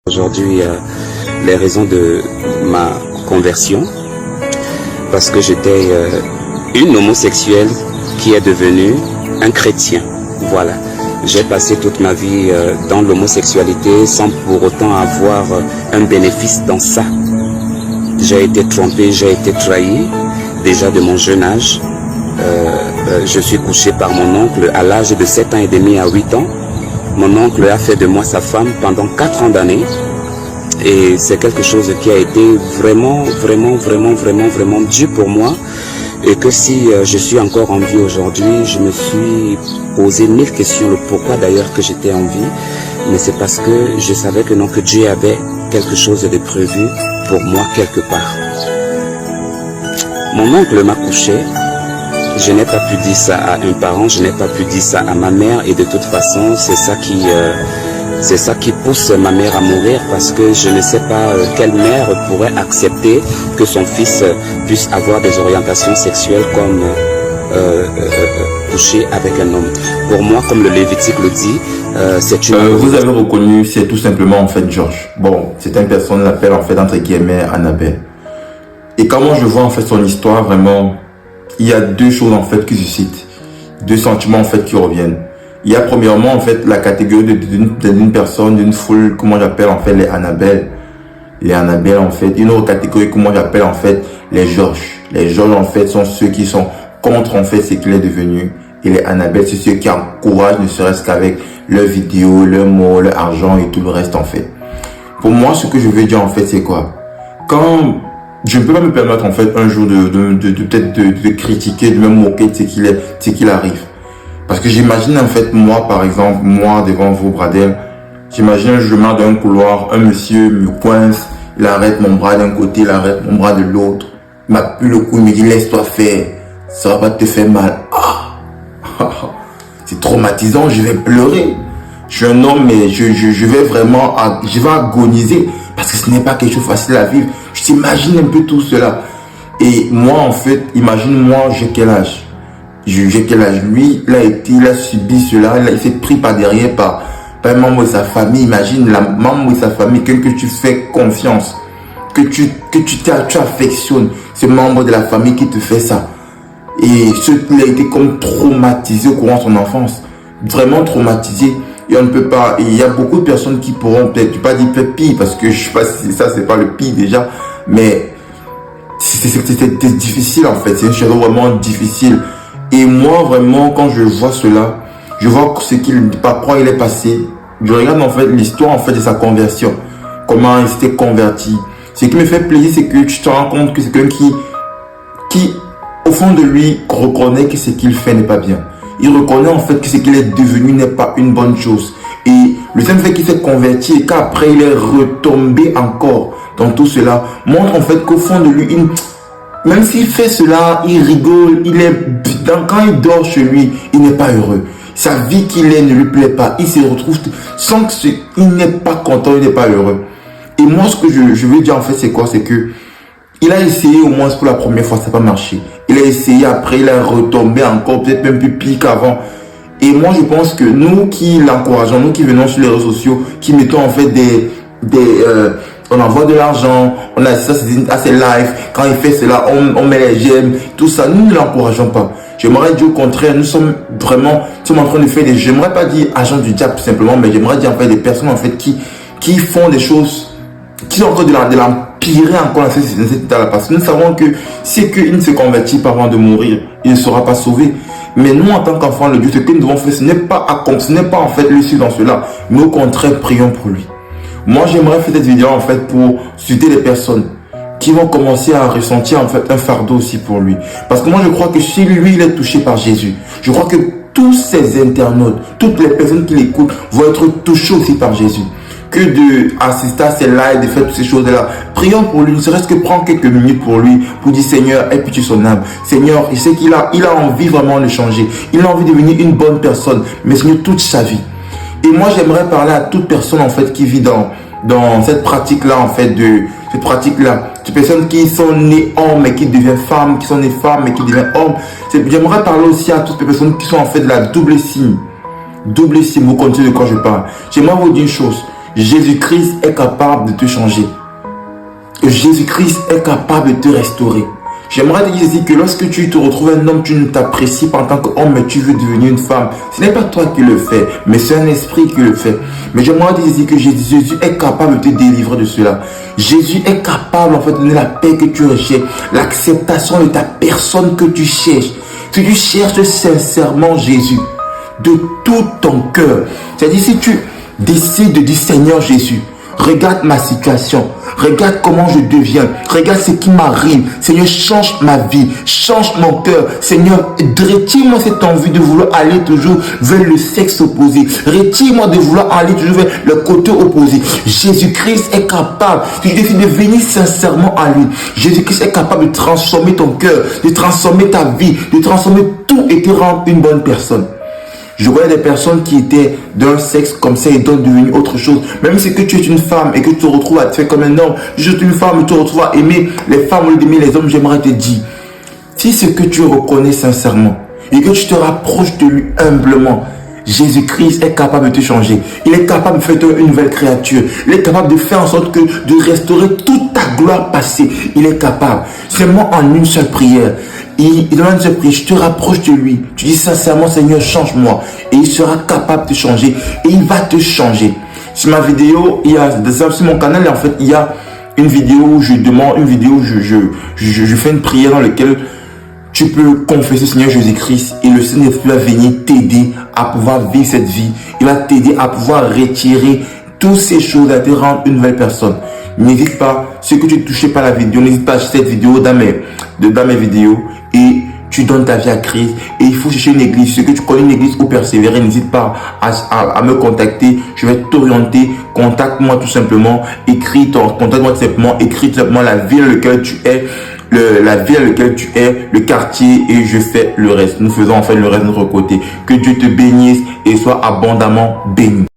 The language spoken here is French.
Aujourd'hui, les raisons de ma conversion, parce que j'étais une homosexuelle qui est devenue un chrétien. Voilà. J'ai passé toute ma vie dans l'homosexualité sans pour autant avoir un bénéfice dans ça. J'ai été trompé, j'ai été trahi, déjà de mon jeune âge. Je suis couché par mon oncle à l'âge de 7 ans et demi à 8 ans. Mon oncle a fait de moi sa femme pendant 4 ans d'années. Et c'est quelque chose qui a été vraiment dur pour moi. Et que si je suis encore en vie aujourd'hui, je me suis posé 1000 questions, le pourquoi d'ailleurs que j'étais en vie. Mais c'est parce que je savais que non, que Dieu avait quelque chose de prévu pour moi quelque part. Mon oncle m'a couché. Je n'ai pas pu dire ça à un parent, je n'ai pas pu dire ça à ma mère. Et de toute façon, c'est ça qui pousse ma mère à mourir, parce que je ne sais pas quelle mère pourrait accepter que son fils puisse avoir des orientations sexuelles comme coucher avec un homme. Pour moi, comme le Lévitique le dit, c'est une... vous avez reconnu, c'est tout simplement en fait Georges. Bon, cette personne l'appelle en fait entre guillemets Annabelle. Et quand moi je vois en fait son histoire, vraiment, il y a deux choses en fait qui suscitent, deux sentiments en fait qui reviennent. Il y a premièrement en fait la catégorie d'une personne, d'une foule, comment j'appelle en fait les Annabelle. Les Annabelle en fait, une autre catégorie que moi j'appelle en fait les Georges. Les Georges en fait sont ceux qui sont contre en fait ce qu'il est devenu. Et les Annabelle, c'est ceux qui encouragent, ne serait-ce qu'avec leurs vidéos, leurs mots, leur argent et tout le reste en fait. Pour moi, ce que je veux dire en fait, c'est quoi? Quand je ne peux pas me permettre en fait un jour peut-être de critiquer, de me moquer de ce qu'il arrive. Parce que j'imagine en fait moi par exemple, moi devant vous Bradel, j'imagine je marche dans un couloir, un monsieur me coince, il arrête mon bras d'un côté, il arrête mon bras de l'autre, il m'appuie le cou, il me dit laisse-toi faire, ça va pas te faire mal. C'est traumatisant, je vais pleurer. Je suis un homme mais je vais agoniser parce que ce n'est pas quelque chose de facile à vivre. Je t'imagine un peu tout cela. Et moi en fait, imagine-moi, j'ai quel âge? J'ai quel âge? Lui, il a subi cela, il s'est pris par derrière par un membre de sa famille. Imagine la membre de sa famille, quelqu'un que tu fais confiance, que tu affectionnes, ce membre de la famille qui te fait ça. Et il a été comme traumatisé au courant de son enfance, vraiment traumatisé. Et on ne peut pas, il y a beaucoup de personnes qui pourront peut-être pas dire pire, parce que je sais pas si ça c'est pas le pire déjà, mais c'est difficile en fait, c'est une chose vraiment difficile. Et moi vraiment quand je vois cela, je vois par quoi il est passé, je regarde en fait l'histoire en fait de sa conversion, comment il s'était converti. Ce qui me fait plaisir, c'est que tu te rends compte que c'est quelqu'un qui au fond de lui reconnaît que ce qu'il fait n'est pas bien. Il reconnaît en fait que ce qu'il est devenu n'est pas une bonne chose. Et le simple fait qu'il s'est converti et qu'après il est retombé encore dans tout cela montre en fait qu'au fond de lui, même s'il fait cela, il rigole, quand il dort chez lui, il n'est pas heureux. Sa vie qu'il est ne lui plaît pas. Il se retrouve sans qu'il n'est pas content, il n'est pas heureux. Et moi, ce que je veux dire en fait, c'est quoi? C'est que il a essayé au moins pour la première fois, ça n'a pas marché. Il a essayé, après il a retombé encore, peut-être même plus pire qu'avant. Et moi, je pense que nous qui l'encourageons, nous qui venons sur les réseaux sociaux, qui mettons en fait on envoie de l'argent, on assiste à ses lives, quand il fait cela, on met les j'aime, tout ça, nous ne l'encourageons pas. J'aimerais dire au contraire, nous sommes en train de faire j'aimerais pas dire agents du diable simplement, mais j'aimerais dire en fait des personnes en fait qui font des choses, qui sont encore de l'empirer encore dans cet état-là. Parce que nous savons que si il ne se convertit pas avant de mourir, il ne sera pas sauvé. Mais nous, en tant qu'enfants de Dieu, ce que nous devons faire, ce n'est pas en fait le suivre dans cela, mais au contraire, prions pour lui. Moi, j'aimerais faire cette vidéo en fait pour susciter les personnes qui vont commencer à ressentir en fait un fardeau aussi pour lui. Parce que moi, je crois que si lui, il est touché par Jésus, je crois que tous ces internautes, toutes les personnes qui l'écoutent vont être touchées aussi par Jésus. Que d'assister à ces lives, de faire toutes ces choses-là. Prions pour lui, ne serait-ce que prendre quelques minutes pour lui, pour dire Seigneur, aie pitié son âme. Seigneur, je sais qu'il a envie vraiment de changer. Il a envie de devenir une bonne personne, mais Seigneur, toute sa vie. Et moi, j'aimerais parler à toute personne en fait qui vit dans cette pratique-là en fait ces personnes qui sont nées hommes et qui deviennent femmes, qui sont nées femmes et qui deviennent hommes. J'aimerais parler aussi à toutes les personnes qui sont en fait de la double signe. Double signe, vous comprenez de quoi je parle. J'aimerais vous dire une chose. Jésus-Christ est capable de te changer. Jésus-Christ est capable de te restaurer. J'aimerais te dire ici que lorsque tu te retrouves un homme, tu ne t'apprécies pas en tant qu'homme, mais tu veux devenir une femme. Ce n'est pas toi qui le fais, mais c'est un esprit qui le fait. Mais j'aimerais te dire ici que Jésus est capable de te délivrer de cela. Jésus est capable en fait de donner la paix que tu recherches, l'acceptation de ta personne que tu cherches. Si tu cherches sincèrement Jésus, de tout ton cœur, c'est-à-dire si tu décides de dire Seigneur Jésus, regarde ma situation, regarde comment je deviens, regarde ce qui m'arrive. Seigneur, change ma vie, change mon cœur. Seigneur, retire-moi cette envie de vouloir aller toujours vers le sexe opposé. Retire-moi de vouloir aller toujours vers le côté opposé. Jésus-Christ est capable, si tu décides de venir sincèrement à lui, Jésus-Christ est capable de transformer ton cœur, de transformer ta vie, de transformer tout et te rendre une bonne personne. Je voyais des personnes qui étaient d'un sexe comme ça et d'autres devenir autre chose. Même si que tu es une femme et que tu te retrouves à te faire comme un homme, je suis une femme et tu te retrouves à aimer les femmes au lieu d'aimer les hommes, j'aimerais te dire, si ce que tu reconnais sincèrement et que tu te rapproches de lui humblement, Jésus-Christ est capable de te changer. Il est capable de faire une nouvelle créature. Il est capable de faire en sorte que de restaurer toute ta gloire passée. Il est capable. Seulement en une seule prière. Il demande une seule prière. Je te rapproche de lui. Tu dis sincèrement, Seigneur, change-moi. Et il sera capable de te changer. Et il va te changer. Sur ma vidéo, sur mon canal, en fait, il y a une vidéo où je fais une prière dans laquelle tu peux confesser Seigneur Jésus-Christ et le Seigneur va venir t'aider à pouvoir vivre cette vie. Il va t'aider à pouvoir retirer toutes ces choses, à te rendre une nouvelle personne. N'hésite pas, ce que tu es touché par la vidéo, n'hésite pas à acheter cette vidéo dans mes vidéos et tu donnes ta vie à Christ. Et il faut chercher une église. Ce que tu connais une église où persévérer, n'hésite pas à me contacter. Je vais t'orienter. Contacte-moi tout simplement. Contacte-moi tout simplement. Écris tout simplement la ville dans laquelle tu es. La ville dans laquelle tu es, le quartier, et je fais le reste. Nous faisons enfin le reste de notre côté. Que Dieu te bénisse et sois abondamment béni.